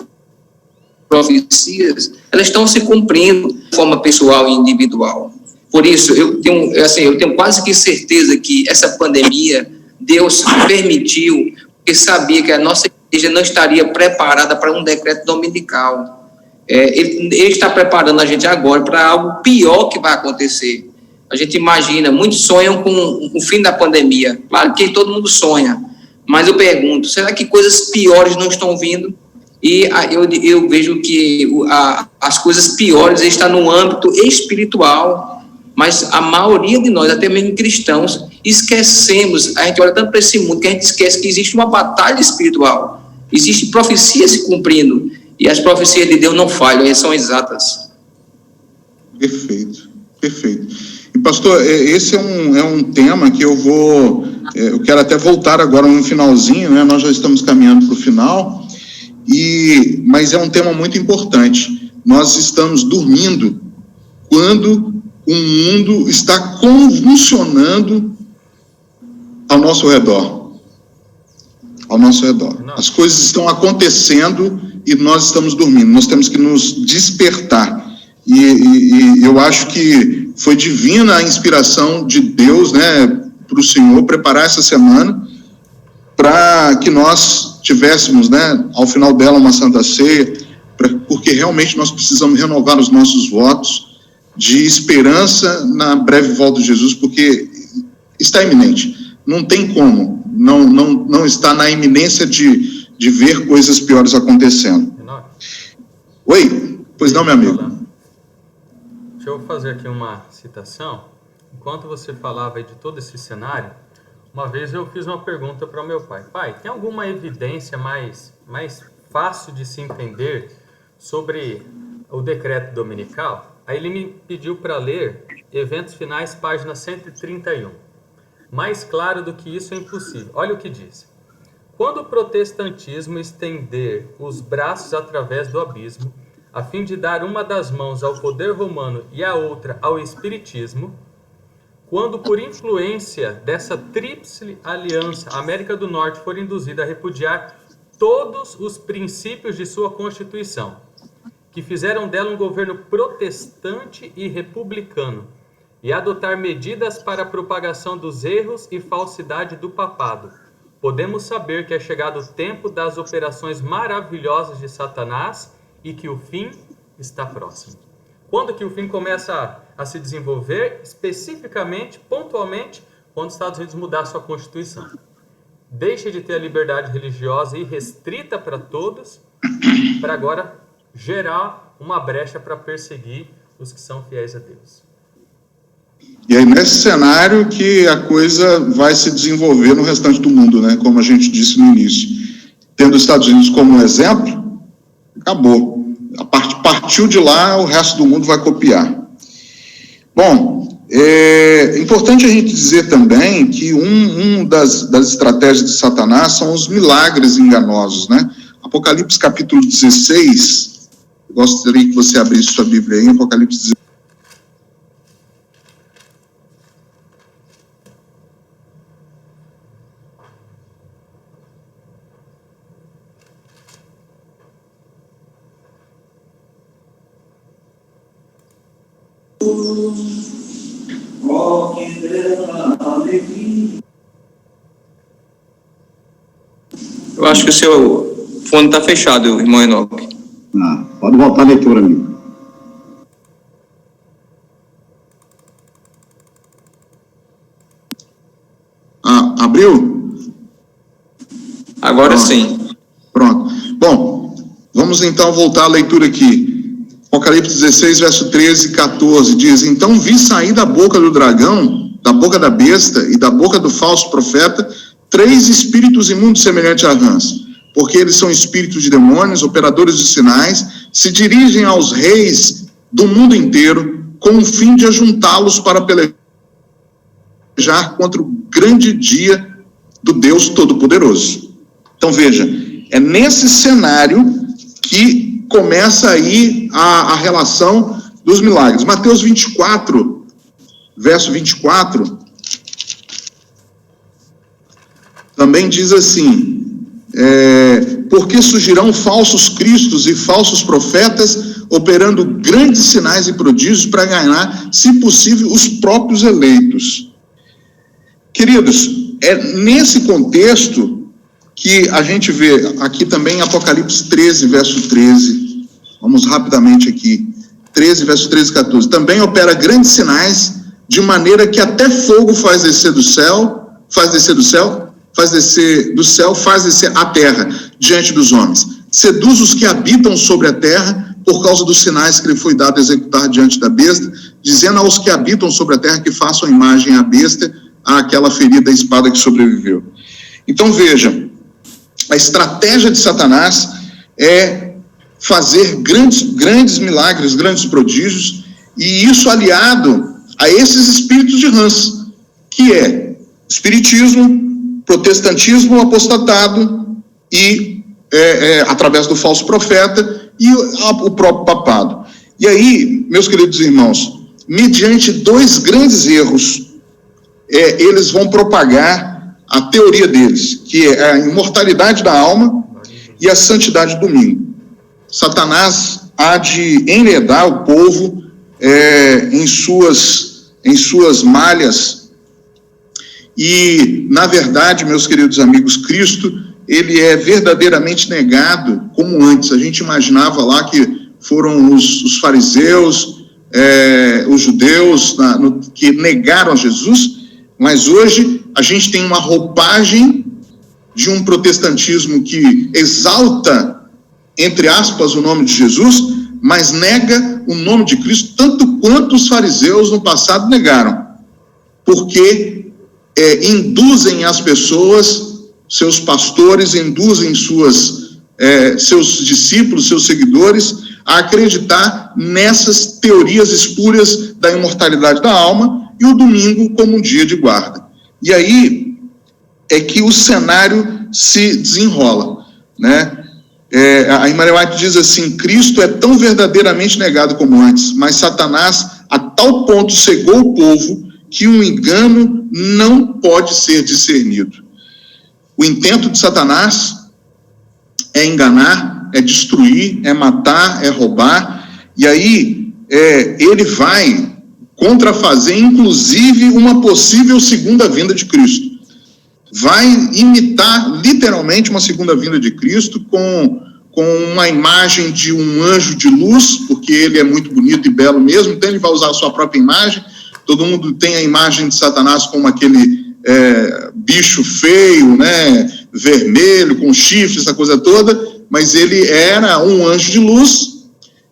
Speaker 5: profecias, elas estão se cumprindo de forma pessoal e individual. Por isso, eu tenho quase que certeza que essa pandemia, Deus permitiu, porque sabia que a nossa igreja não estaria preparada para um decreto dominical. Ele está preparando a gente agora para algo pior que vai acontecer. A gente imagina, muitos sonham com o fim da pandemia. Claro que todo mundo sonha, mas eu pergunto, será que coisas piores não estão vindo? E eu vejo que as coisas piores estão no âmbito espiritual, mas a maioria de nós, até mesmo cristãos, esquecemos, a gente olha tanto para esse mundo que a gente esquece que existe uma batalha espiritual, existe profecia se cumprindo, e as profecias de Deus não falham, elas são exatas.
Speaker 6: Perfeito, perfeito. E pastor, esse é um tema que eu quero até voltar agora no finalzinho, né? Nós já estamos caminhando para o final, mas é um tema muito importante. Nós estamos dormindo quando o mundo está convulsionando ao nosso redor. Ao nosso redor. As coisas estão acontecendo e nós estamos dormindo. Nós temos que nos despertar. E eu acho que foi divina a inspiração de Deus, né, para o Senhor preparar essa semana para que nós tivéssemos, né, ao final dela uma Santa Ceia, porque realmente nós precisamos renovar os nossos votos de esperança na breve volta de Jesus, porque está iminente. Não tem como não estar na iminência de ver coisas piores acontecendo. Oi? Pois não, meu amigo.
Speaker 1: Deixa eu fazer aqui uma citação. Enquanto você falava aí de todo esse cenário, uma vez eu fiz uma pergunta para o meu pai. Pai, tem alguma evidência mais fácil de se entender sobre o decreto dominical? Aí ele me pediu para ler Eventos Finais, página 131. Mais claro do que isso é impossível. Olha o que diz. Quando o protestantismo estender os braços através do abismo, a fim de dar uma das mãos ao poder romano e a outra ao espiritismo, quando por influência dessa tríplice aliança a América do Norte for induzida a repudiar todos os princípios de sua Constituição, que fizeram dela um governo protestante e republicano, e adotar medidas para a propagação dos erros e falsidade do papado, podemos saber que é chegado o tempo das operações maravilhosas de Satanás e que o fim está próximo. Quando que o fim começa a se desenvolver? Especificamente, pontualmente, quando os Estados Unidos mudar sua Constituição. Deixa de ter a liberdade religiosa irrestrita para todos, para agora gerar uma brecha para perseguir os que são fiéis a Deus.
Speaker 6: E aí, nesse cenário que a coisa vai se desenvolver no restante do mundo, né? Como a gente disse no início. Tendo os Estados Unidos como exemplo, acabou. Partiu de lá, o resto do mundo vai copiar. Bom, é importante a gente dizer também que das estratégias de Satanás são os milagres enganosos, né? Apocalipse capítulo 16, gostaria que você abrisse sua Bíblia aí, Apocalipse 16.
Speaker 5: Eu acho que o seu fone está fechado, irmão Enoque.
Speaker 3: Pode voltar a leitura, amigo.
Speaker 6: Abriu?
Speaker 5: Agora sim.
Speaker 6: Pronto. Bom, vamos então voltar à leitura aqui. Apocalipse 16, verso 13 e 14, diz: Então vi sair da boca do dragão, da boca da besta e da boca do falso profeta, 3 espíritos imundos semelhantes a rãs. porque eles são espíritos de demônios, operadores de sinais, se dirigem aos reis do mundo inteiro com o fim de ajuntá-los para pelejar contra o grande dia do Deus Todo-Poderoso. Então, veja, é nesse cenário que começa aí a relação dos milagres. Mateus 24, verso 24, também diz assim, porque surgirão falsos cristos e falsos profetas, operando grandes sinais e prodígios para ganhar, se possível, os próprios eleitos. Queridos, é nesse contexto que a gente vê aqui também em Apocalipse 13, verso 13. Vamos rapidamente aqui. 13, verso 13 e 14. Também opera grandes sinais, de maneira que até fogo faz descer do céu, faz descer a terra diante dos homens. Seduz os que habitam sobre a terra por causa dos sinais que lhe foi dado executar diante da besta, dizendo aos que habitam sobre a terra que façam imagem à besta, àquela ferida espada que sobreviveu. Então veja, a estratégia de Satanás é fazer grandes milagres, grandes prodígios, e isso aliado a esses espíritos de rãs, que é espiritismo, protestantismo apostatado e através do falso profeta e o próprio papado. E aí, meus queridos irmãos, mediante dois grandes erros, eles vão propagar a teoria deles, que é a imortalidade da alma e a santidade do domingo. Satanás há de enredar o povo em suas malhas. E, na verdade, meus queridos amigos, Cristo, ele é verdadeiramente negado como antes. A gente imaginava lá que foram os fariseus, os judeus, que negaram a Jesus, mas hoje a gente tem uma roupagem de um protestantismo que exalta, entre aspas, o nome de Jesus, mas nega o nome de Cristo, tanto quanto os fariseus no passado negaram, porque induzem as pessoas, seus pastores, induzem seus discípulos, seus seguidores, a acreditar nessas teorias espúrias da imortalidade da alma e o domingo como um dia de guarda. E aí é que o cenário se desenrola, né? A irmã White diz assim: Cristo é tão verdadeiramente negado como antes, mas Satanás a tal ponto cegou o povo que um engano não pode ser discernido. O intento de Satanás é enganar, é destruir, é matar, é roubar, e aí ele vai contrafazer, inclusive, uma possível segunda vinda de Cristo. Vai imitar, literalmente, uma segunda vinda de Cristo com uma imagem de um anjo de luz, porque ele é muito bonito e belo mesmo, então ele vai usar a sua própria imagem. Todo mundo tem a imagem de Satanás como aquele bicho feio, né, vermelho, com chifre, essa coisa toda, mas ele era um anjo de luz,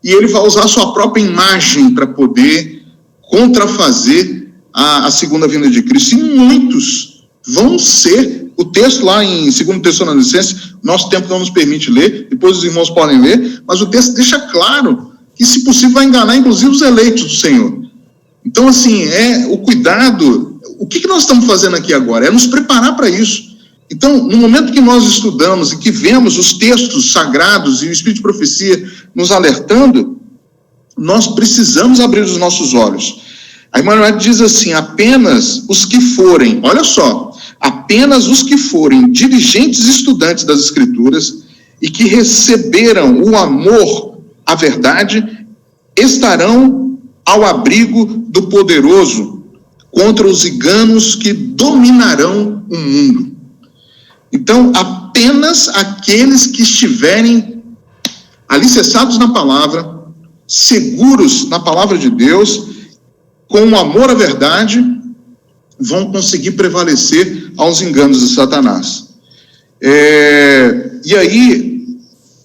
Speaker 6: e ele vai usar a sua própria imagem para poder contrafazer a segunda vinda de Cristo. E muitos vão ser, o texto lá em 2 Tessalonicenses, nosso tempo não nos permite ler, depois os irmãos podem ler, mas o texto deixa claro que, se possível, vai enganar inclusive os eleitos do Senhor. Então, assim, o cuidado. O que nós estamos fazendo aqui agora? É nos preparar para isso. Então, no momento que nós estudamos e que vemos os textos sagrados e o Espírito de Profecia nos alertando, nós precisamos abrir os nossos olhos. A irmã White diz assim: apenas os que forem, olha só, apenas os que forem diligentes estudantes das Escrituras e que receberam o amor à verdade, estarão ao abrigo do poderoso contra os enganos que dominarão o mundo. Então, apenas aqueles que estiverem alicerçados na palavra, seguros na palavra de Deus, com o amor à verdade, vão conseguir prevalecer aos enganos de Satanás. E aí,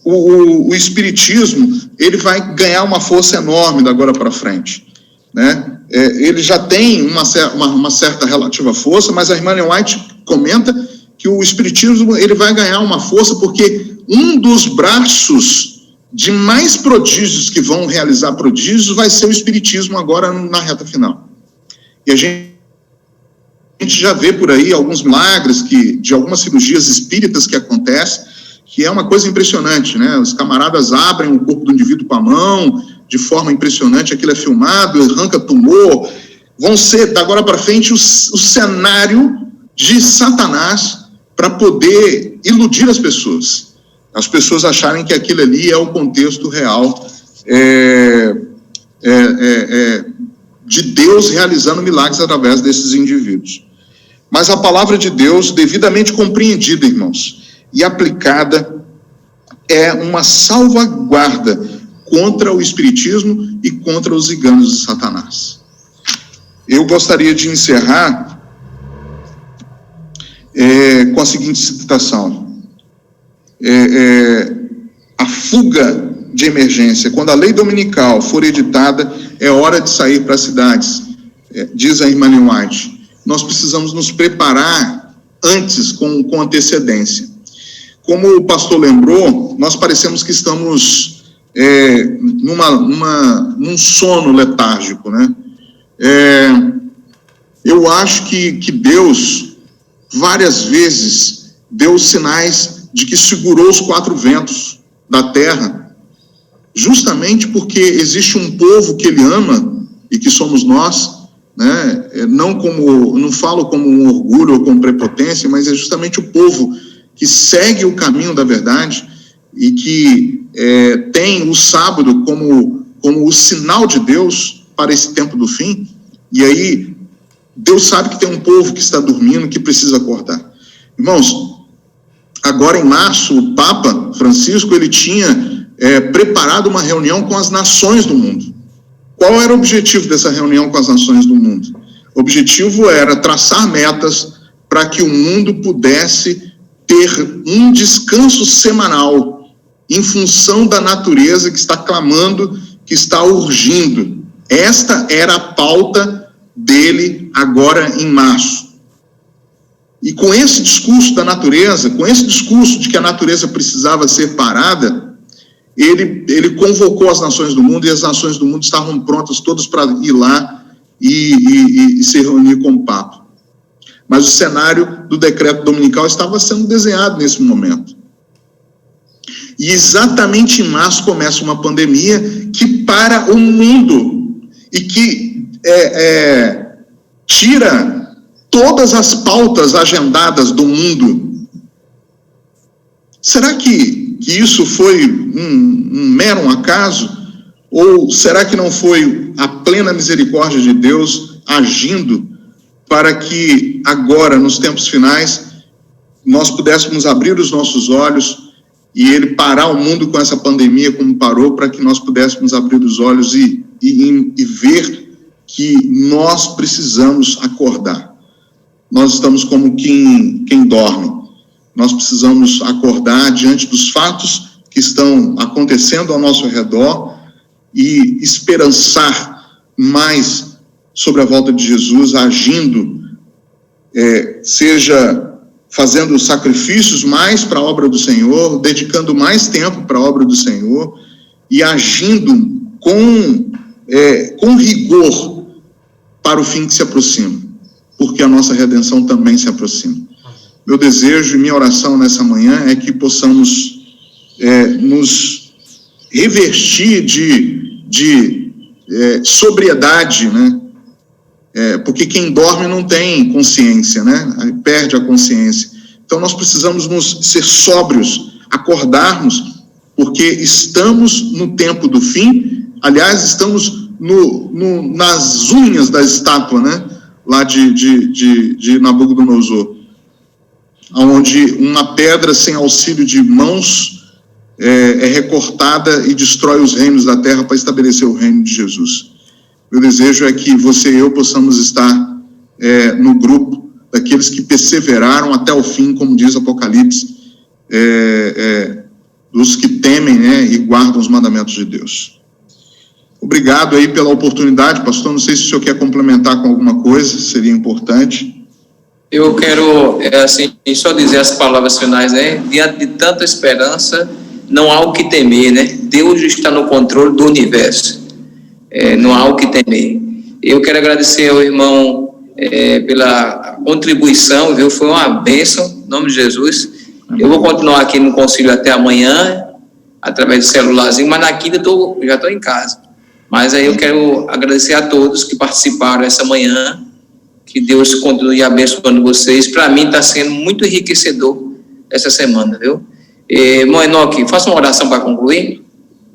Speaker 6: o Espiritismo, ele vai ganhar uma força enorme da agora para frente, né? Ele já tem uma certa relativa força, mas a irmã White comenta que o Espiritismo ele vai ganhar uma força, porque um dos braços de mais prodígios que vão realizar prodígios vai ser o Espiritismo agora na reta final. E a gente já vê por aí alguns milagres de algumas cirurgias espíritas que acontecem, que é uma coisa impressionante, né? Os camaradas abrem o corpo do indivíduo com a mão, de forma impressionante, aquilo é filmado, arranca tumor. Vão ser, da agora para frente, o cenário de Satanás para poder iludir as pessoas acharem que aquilo ali é o contexto real de Deus realizando milagres através desses indivíduos. Mas a palavra de Deus, devidamente compreendida, irmãos, e aplicada, é uma salvaguarda contra o espiritismo e contra os enganos de Satanás. Eu gostaria de encerrar com a seguinte citação. A fuga de emergência, quando a lei dominical for editada, é hora de sair para as cidades, diz a irmã Ellen White. Nós precisamos nos preparar antes, com antecedência. Como o pastor lembrou, nós parecemos que estamos num sono letárgico, né? Eu acho que Deus, várias vezes, deu sinais de que segurou os 4 ventos da terra, justamente porque existe um povo que ele ama, e que somos nós, né? Não falo como um orgulho ou como prepotência, mas é justamente o povo que segue o caminho da verdade e que tem o sábado como o sinal de Deus para esse tempo do fim. E aí Deus sabe que tem um povo que está dormindo, que precisa acordar. Irmãos, agora em março, o Papa Francisco, ele tinha preparado uma reunião com as nações do mundo. Qual era o objetivo dessa reunião com as nações do mundo? O objetivo era traçar metas para que o mundo pudesse ter um descanso semanal em função da natureza que está clamando, que está urgindo. Esta era a pauta dele agora em março. E com esse discurso da natureza, com esse discurso de que a natureza precisava ser parada, ele convocou as nações do mundo, e as nações do mundo estavam prontas todas para ir lá e se reunir com o Papa. Mas o cenário do decreto dominical estava sendo desenhado nesse momento. E exatamente em março começa uma pandemia que para o mundo e que tira todas as pautas agendadas do mundo. Será que isso foi um mero acaso? Ou será que não foi a plena misericórdia de Deus agindo para que agora, nos tempos finais, nós pudéssemos abrir os nossos olhos e ele parar o mundo com essa pandemia como parou, para que nós pudéssemos abrir os olhos e ver que nós precisamos acordar. Nós estamos como quem dorme. Nós precisamos acordar diante dos fatos que estão acontecendo ao nosso redor e esperançar mais sobre a volta de Jesus, agindo, seja fazendo sacrifícios mais para a obra do Senhor, dedicando mais tempo para a obra do Senhor e agindo com rigor para o fim que se aproxima, porque a nossa redenção também se aproxima. Meu desejo e minha oração nessa manhã é que possamos nos revestir de sobriedade, né? Porque quem dorme não tem consciência, né? Perde a consciência. Então nós precisamos ser sóbrios, acordarmos, porque estamos no tempo do fim. Aliás, estamos nas unhas da estátua, né? Lá de Nabucodonosor, onde uma pedra sem auxílio de mãos é recortada e destrói os reinos da terra para estabelecer o reino de Jesus. Meu desejo é que você e eu possamos estar no grupo daqueles que perseveraram até o fim, como diz Apocalipse, dos que temem, né, e guardam os mandamentos de Deus. Obrigado aí pela oportunidade, pastor. Não sei se o senhor quer complementar com alguma coisa, seria importante.
Speaker 5: Eu quero, assim, só dizer as palavras finais, né? Diante de tanta esperança, não há o que temer, né? Deus está no controle do universo. Não há o que temer. Eu quero agradecer ao irmão pela contribuição, viu? Foi uma bênção, em nome de Jesus. Eu vou continuar aqui no concílio até amanhã, através do celularzinho, mas na quinta já estou em casa. Mas aí eu quero agradecer a todos que participaram essa manhã, que Deus continue abençoando vocês. Para mim está sendo muito enriquecedor essa semana, viu? Irmão Enoque, faça uma oração para concluir.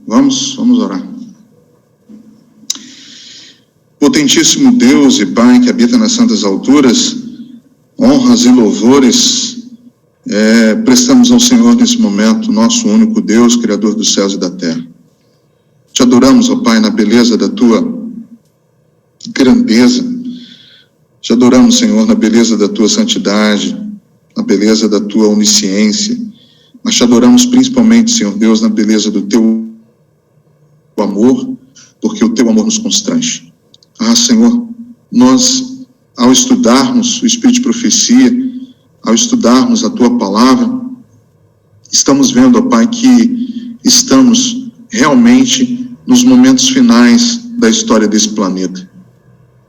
Speaker 6: Vamos orar. Potentíssimo Deus e Pai que habita nas santas alturas, honras e louvores prestamos ao Senhor nesse momento, nosso único Deus, Criador dos céus e da terra. Te adoramos, ó Pai, na beleza da Tua grandeza. Te adoramos, Senhor, na beleza da Tua santidade, na beleza da Tua onisciência. Nós te adoramos principalmente, Senhor Deus, na beleza do Teu amor, porque o Teu amor nos constrange. Senhor, nós, ao estudarmos o Espírito de Profecia, ao estudarmos a Tua Palavra, estamos vendo, ó Pai, que estamos realmente nos momentos finais da história desse planeta.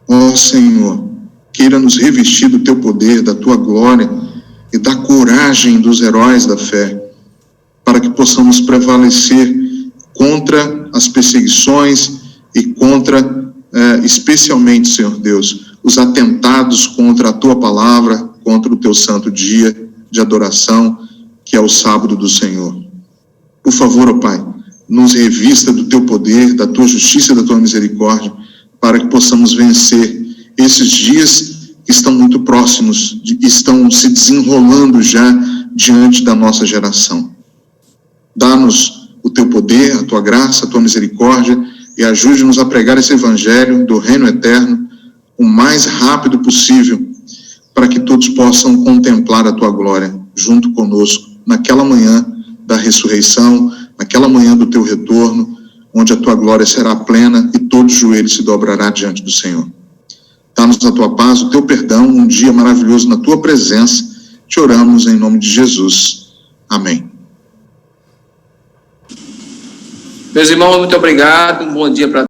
Speaker 6: Ó Senhor, queira nos revestir do Teu poder, da Tua glória e da coragem dos heróis da fé, para que possamos prevalecer contra as perseguições e contra, especialmente, Senhor Deus, os atentados contra a Tua Palavra, contra o Teu santo dia de adoração, que é o sábado do Senhor. Por favor, ó Pai, nos revista do Teu poder, da Tua justiça e da Tua misericórdia, para que possamos vencer esses dias que estão muito próximos, que estão se desenrolando já diante da nossa geração. Dá-nos o Teu poder, a Tua graça, a Tua misericórdia, e ajude-nos a pregar esse evangelho do reino eterno o mais rápido possível, para que todos possam contemplar a Tua glória junto conosco, naquela manhã da ressurreição, naquela manhã do Teu retorno, onde a Tua glória será plena e todo joelho se dobrará diante do Senhor. Dá-nos a Tua paz, o Teu perdão, um dia maravilhoso na Tua presença. Te oramos em nome de Jesus. Amém.
Speaker 5: Meus irmãos, muito obrigado. Um bom dia para